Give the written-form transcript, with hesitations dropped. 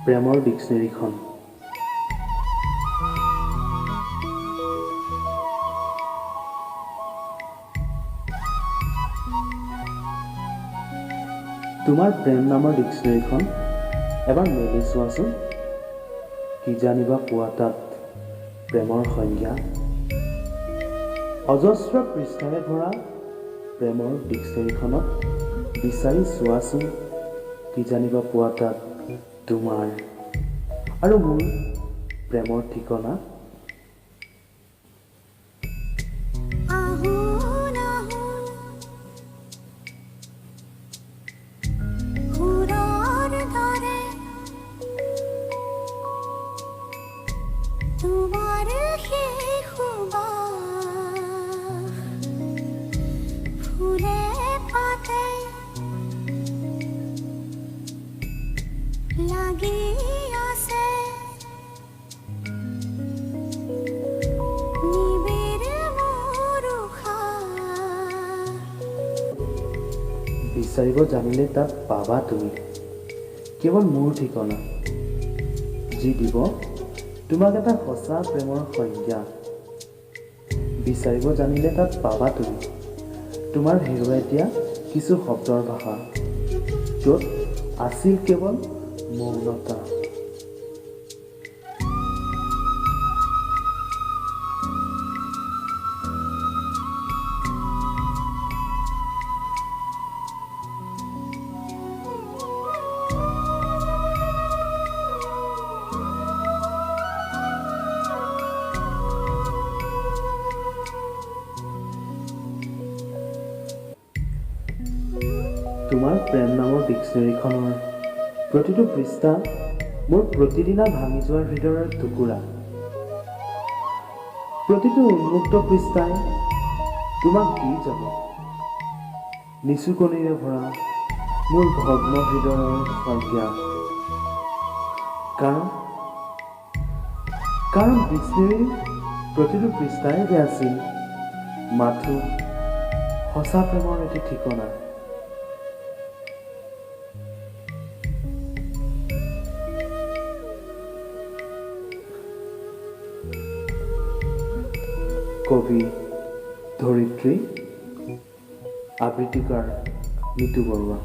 প্ৰেমৰ ডিক্সনেৰীখন। তোমাৰ প্ৰেম নামৰ ডিক্সনেৰীখন এবাৰ মেলি চোৱাচোন। কি জানিবা পোৱা তাত প্ৰেমৰ সংজ্ঞা। অজস্ৰ পৃষ্ঠাৰে ভৰা প্ৰেমৰ ডিক্সনেৰীখনত বিচাৰি চোৱাচোন। কি জানিবা পোৱা তাত তোমাৰ আৰু মোৰ প্ৰেমৰ ঠিকনা। তোমাৰ সেই সুবাস ফুলে পাতে লাগি আছে নিবিড় মোৰ উশাহ। বিচাৰিব জানিলে তাত পাবা তুমি কেৱল মোৰ ঠিকনা, যি দিব তোমাক এটা সঁচা প্ৰেমৰ সংজ্ঞা। বিচাৰিব জানিলে তাত পাবা তুমি তোমাৰ হেৰুৱাই দিয়া কিছু শব্দৰ ভাষা, য'ত আছিল কেৱল মৌনতা। তোমাৰ প্ৰেম নামৰ ডিক্সনেৰীখনৰ প্ৰতিটো পৃষ্ঠা মোৰ প্ৰতিদিনা ভাঙি যোৱাৰ হৃদয়ৰ টুকুৰা। প্ৰতিটো উন্মুক্ত পৃষ্ঠাই তোমাক দি যাব নিচুকনিৰে ভৰা মোৰ ভগ্ন হৃদয়ৰ সংজ্ঞা। কাৰণ ডিক্সনেৰীৰ প্ৰতিটো পৃষ্ঠাই আছিল মাথো সঁচা প্ৰেমৰ এটি ঠিকনা। কবি ধৰিত্ৰী, আবৃত্তিকাৰ নিতু বৰুৱা।